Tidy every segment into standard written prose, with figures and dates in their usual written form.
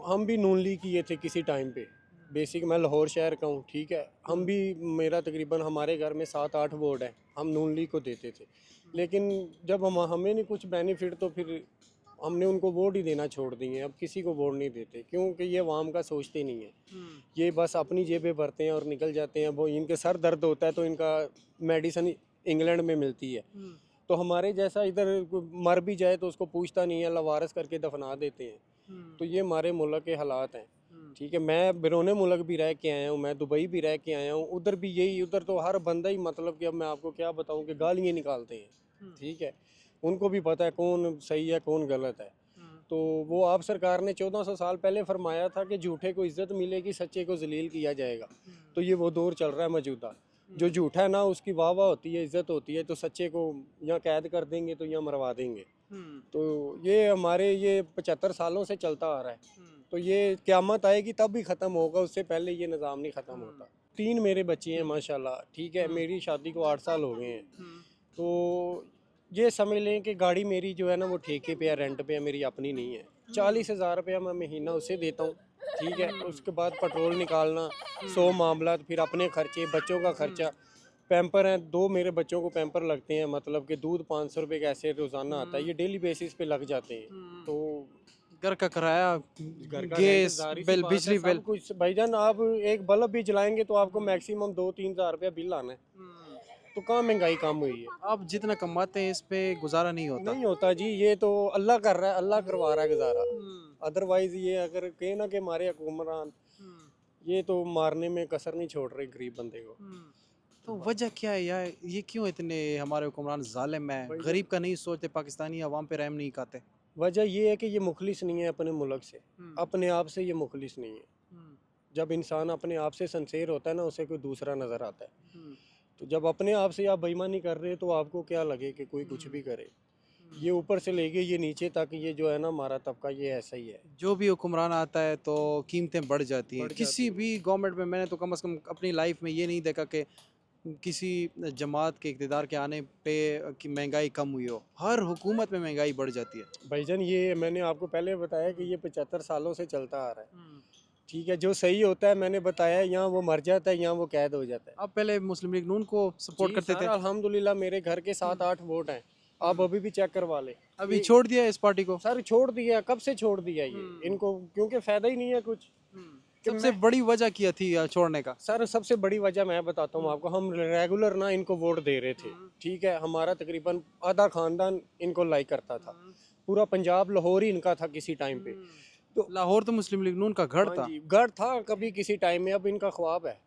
हम भी नून लीग किए थे किसी टाइम पे। बेसिक मैं लाहौर शहर का हूँ, ठीक है। हम भी, मेरा तकरीबन हमारे घर में 7-8 वोट हैं, हम नून लीग को देते थे। लेकिन जब हमें नहीं कुछ बेनिफिट तो फिर हमने उनको वोट ही देना छोड़ दिए। अब किसी को वोट नहीं देते क्योंकि ये आवाम का सोचते नहीं है। ये बस अपनी जेबें भरते हैं और निकल जाते हैं। वो इनके सर दर्द होता है तो इनका मेडिसिन इंग्लैंड में मिलती है। तो हमारे जैसा इधर मर भी जाए तो उसको पूछता नहीं है, लवारस करके दफना देते हैं। तो ये हमारे मुल्क के हालात हैं, ठीक है। मैं बिरोने मुल्क भी रह के आया हूँ, मैं दुबई भी रह के आया हूँ, उधर भी यही, उधर तो हर बंदा ही मतलब कि अब मैं आपको क्या बताऊँ कि गालियाँ निकालते हैं, ठीक है। उनको भी पता है कौन सही है कौन गलत है। तो वो आप सरकार ने 1400 साल पहले फरमाया था कि झूठे को इज्जत मिलेगी, सच्चे को जलील किया जाएगा। तो ये वो दौर चल रहा है मौजूदा। जो झूठा है ना उसकी वाह वाह होती है, इज्जत होती है, तो सच्चे को या कैद कर देंगे तो या मरवा देंगे। तो ये हमारे ये 75 सालों से चलता आ रहा है। तो ये क़यामत आएगी तब भी ख़त्म होगा, उससे पहले ये निज़ाम नहीं ख़त्म होता। 3 मेरे बच्चे हैं माशाल्लाह, ठीक है। मेरी शादी को 8 साल हो गए हैं। तो ये समझ लें कि गाड़ी मेरी जो है ना वो ठेके पे है, रेंट पे है, मेरी अपनी नहीं है। 40,000 रुपया मैं महीना उससे देता हूँ, ठीक है। उसके बाद पेट्रोल निकालना, 100 मामला, फिर अपने खर्चे, बच्चों का खर्चा। पैम्पर हैं, 2 मेरे बच्चों को पैम्पर लगते हैं, मतलब कि दूध 500 रुपये का ऐसे रोज़ाना आता है, ये डेली बेसिस पे लग जाते हैं। तो घर का किराया, घर का रेंट, गैस जाहिर सी बिल, बात है, बिजली बिल। सब कुछ। भाईजान आप एक बल्ब भी जलाएंगे तो आपको मैक्सिमम 2-3 हज़ार रुपया बिल आना है। तो कहाँ महंगाई कम हुई है? आप जितना कमाते हैं इस पे गुजारा नहीं होता। नहीं होता जी, ये तो अल्लाह कर रहा है, अल्लाह करवा रहा है गुजारा। अदरवाइज ये अगर कहे ना कि हमारे हुक्मरान ये तो मारने में कसर नहीं छोड़ रहे गरीब बंदे को। तो वजह क्या है यार, ये क्यों इतने हमारे हुक्मरान जालिम है, गरीब का नहीं सोचते, पाकिस्तानी अवाम पे रहम नहीं खाते? वजह ये है कि ये मुखलिस नहीं है अपने मुल्क से, अपने आप से ये मुखलिस नहीं है। जब इंसान अपने आप से सिंसेर होता है ना, उसे कोई दूसरा नज़र आता है। तो जब अपने आप से आप बेईमानी कर रहे हैं तो आपको क्या लगे कि कोई कुछ भी करे। ये ऊपर से लेके ये नीचे तक, ये जो है ना हमारा तबका, ये ऐसा ही है। जो भी हुक्मरान आता है तो कीमतें बढ़ जाती हैं बढ़ किसी जाती भी गवर्नमेंट में। मैंने तो कम से कम अपनी लाइफ में ये नहीं देखा कि किसी जमात के इक़्तिदार के आने पे कि महंगाई कम हुई हो। हर हुकूमत में महंगाई बढ़ जाती है। भाईजान ये मैंने आपको पहले बताया कि ये 75 सालों से चलता आ रहा है, ठीक है। जो सही होता है मैंने बताया, यहाँ वो मर जाता है, यहाँ वो कैद हो जाता है। आप पहले मुस्लिम लीग नून को सपोर्ट जी करते सर, थे, अल्हम्दुलिल्लाह मेरे घर के 7-8 वोट हैं। आप अभी भी चेक करवा ले। अभी छोड़ दिया इस पार्टी को। सर छोड़ दिया, कब से छोड़ दिया ये इनको, क्योंकि फायदा ही नहीं है कुछ। कि सबसे मैं बड़ी वजह क्या थी छोड़ने का? सर सबसे बड़ी वजह मैं बताता हूँ आपको। हम रेगुलर ना इनको वोट दे रहे थे, ठीक है। हमारा तकरीबन आधा खानदान इनको लाइक करता था, पूरा पंजाब लाहौर ही इनका था किसी टाइम पे। तो लाहौर तो मुस्लिम लीग नून का गढ़ हाँ था। जी, गढ़ था कभी किसी टाइम में, अब इनका ख्वाब है,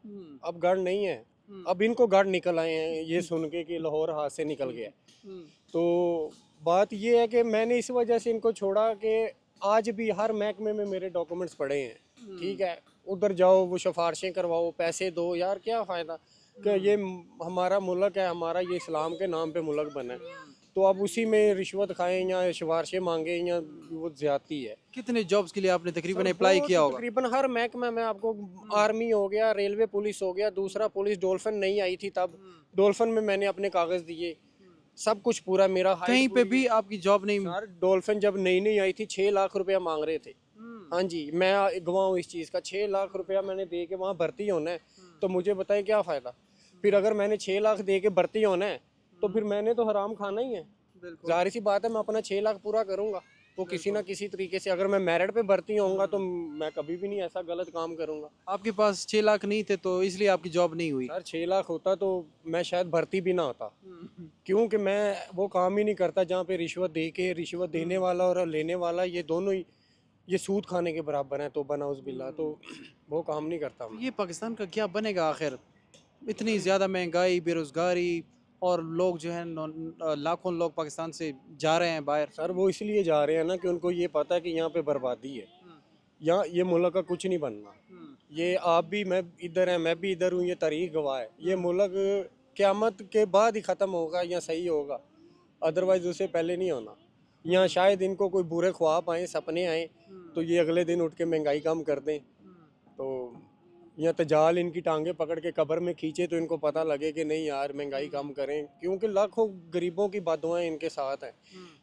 अब गढ़ नहीं है। अब इनको गढ़ निकल आए हैं ये सुन के कि लाहौर हाथ से निकल गया। तो बात ये है कि मैंने इस वजह से इनको छोड़ा कि आज भी हर महकमे में मेरे डॉक्यूमेंट्स पड़े हैं, ठीक है। उधर जाओ, वो सिफारिशें करवाओ, पैसे दो, यार क्या फ़ायदा। कि ये हमारा मुल्क है, हमारा ये इस्लाम के नाम पे मुल्क बना है, तो अब उसी में रिश्वत खाएं या सिफारिशें मांगे, या वो ज्यादती है। कितने जॉब्स के लिए आपने तकरीबन सर अप्लाई वो किया तो होगा? तकरीबन हर महकमा में आपको, आर्मी हो गया, रेलवे पुलिस हो गया, दूसरा पुलिस डोल्फिन नहीं आई थी तब, डोल्फिन में मैंने अपने कागज दिए, सब कुछ पूरा मेरा हाइट कहीं पे पूरी भी है। आपकी जॉब नहीं? सर डोल्फिन जब नई नई आई थी 6 लाख रुपया मांग रहे थे। हाँ जी, मैं गवाह हूँ इस चीज़ का। 6 लाख रुपया मैंने दे के वहाँ भर्ती होना है, तो मुझे बताएं क्या फ़ायदा। फिर अगर मैंने 6 लाख दे के भर्ती होना है तो फिर मैंने तो हराम खाना ही है। जाहिर सी बात है, मैं अपना 6 लाख पूरा करूंगा, वो किसी ना किसी तरीके से। अगर मैं मेरिट पे भर्ती होऊंगा तो मैं कभी भी नहीं ऐसा गलत काम करूंगा। आपके पास 6 लाख नहीं थे तो इसलिए आपकी जॉब नहीं हुई? सर 6 लाख होता तो मैं शायद भर्ती भी ना होता, क्योंकि मैं वो काम ही नहीं करता जहाँ पे रिश्वत दे के, रिश्वत देने वाला और लेने वाला ये दोनों ही ये सूद खाने के बराबर हैं, तो बनाउज बिल्ला। तो वो काम नहीं करता तो मैं। ये पाकिस्तान का क्या बनेगा आखिर? इतनी ज़्यादा महंगाई, बेरोज़गारी, और लोग जो है लाखों लोग पाकिस्तान से जा रहे हैं बाहर। सर वो इसलिए जा रहे हैं ना कि उनको ये पता है कि यहाँ पे बर्बादी है, यहाँ ये मुल्क का कुछ नहीं बनना। ये आप भी, मैं इधर है, मैं भी इधर हूँ, ये तारीख गवाह है। ये मुल्क क़यामत के बाद ही ख़त्म होगा या सही होगा, अदरवाइज उससे पहले नहीं होना। यहाँ शायद इनको कोई बुरे ख्वाब आए, सपने आए, तो ये अगले दिन उठ के महंगाई कम कर दें। तो यहाँ तजाल इनकी टांगे पकड़ के कब्र में खींचे तो इनको पता लगे कि नहीं यार महंगाई कम करें, क्योंकि लाखों गरीबों की बददुआएं इनके साथ हैं।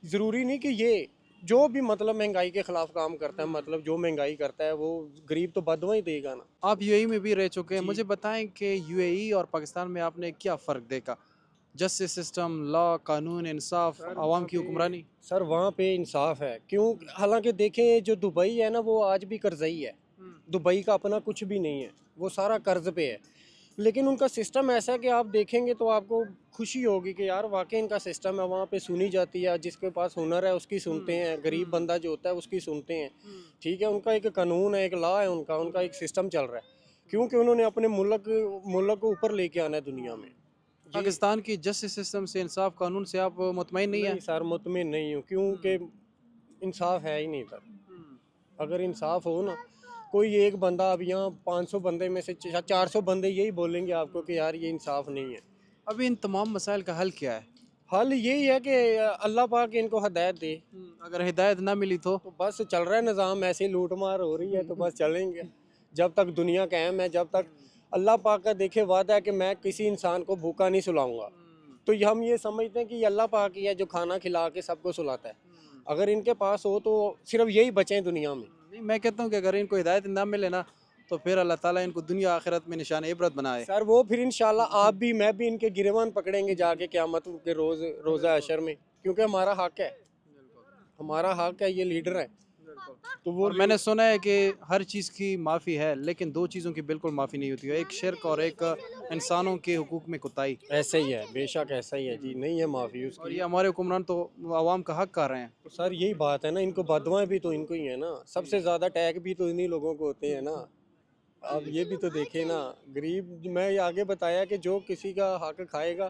ज़रूरी नहीं कि ये जो भी मतलब महंगाई के खिलाफ काम करता है, मतलब जो महंगाई करता है वो गरीब तो बदवा ही देगा ना। आप यूएई में भी रह चुके हैं, जी। मुझे बताएं कि यूएई और पाकिस्तान में आपने क्या फ़र्क देखा? जस्टिस सिस्टम, लॉ, कानून, इंसाफ, सर आवाम वहाँ की पे हुक्मरानी। सर वहाँ पे इंसाफ है, क्यों? हालांकि देखें, जो दुबई है ना वो आज भी कर्ज़ई है। दुबई का अपना कुछ भी नहीं है, वो सारा कर्ज पे है। लेकिन उनका सिस्टम ऐसा है कि आप देखेंगे तो आपको खुशी होगी कि यार वाकई इनका सिस्टम है, वहाँ पे सुनी जाती है, जिसके पास हुनर है उसकी सुनते हैं, गरीब बंदा जो होता है उसकी सुनते हैं। ठीक है, उनका एक कानून है, एक लॉ है, उनका उनका एक सिस्टम चल रहा है, क्योंकि उन्होंने अपने मुल्क मुल्क को ऊपर लेके आना है दुनिया में। जी। पाकिस्तान की जस्टिस सिस्टम से, इंसाफ कानून से आप मुतमईन नहीं नहीं हैं? सर, मुतमिन नहीं हूँ, क्योंकि इंसाफ है ही नहीं सर। अगर इंसाफ हो ना, कोई एक बंदा, अब यहाँ 500 बंदे में से 400 बंदे यही बोलेंगे आपको कि यार ये इंसाफ नहीं है। अभी इन तमाम मसाइल का हल क्या है? हल यही है कि अल्लाह पाक इनको हिदायत दे। अगर हिदायत ना मिली तो? तो बस चल रहा है निज़ाम, ऐसे ही लूट मार हो रही है तो बस चलेंगे जब तक दुनिया कायम है, जब तक अल्लाह पाक का देखे वादा है कि मैं किसी इंसान को भूखा नहीं सुलाऊंगा। तो ये हम ये समझते हैं कि ये अल्लाह पाक ही है जो खाना खिला के सबको सुलाता है। अगर इनके पास हो तो सिर्फ यही बचे दुनिया में। नहीं, मैं कहता हूँ कि अगर इनको हिदायत ना मिले ना, तो फिर अल्लाह ताला इनको दुनिया आखिरत में निशान इबरत बनाए। सर वो फिर इंशाल्लाह आप भी मैं भी इनके गिरबान पकड़ेंगे जाके क़यामत के रोज़, रोज़ा हशर में, क्योंकि हमारा हक है, हमारा हक है, ये लीडर है। तो वो और मैंने सुना है कि हर चीज़ की माफ़ी है, लेकिन दो चीज़ों की बिल्कुल माफ़ी नहीं होती है, एक शिर्क और एक इंसानों के हुकूक में कोताही। ऐसे ही है, बेशक ऐसा ही है जी, नहीं है माफ़ी और उसकी। ये हमारे हुक्मरान तो आवाम का हक कर रहे हैं। तो सर यही बात है ना, इनको बदवाएं भी तो इनको ही है ना, सबसे ज़्यादा अटैक भी तो इन्हीं लोगों को होते हैं ना। आप ये भी तो देखें ना, गरीब, मैं आगे बताया कि जो किसी का हक खाएगा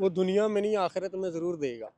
वो दुनिया में नहीं आखिरत में ज़रूर देगा।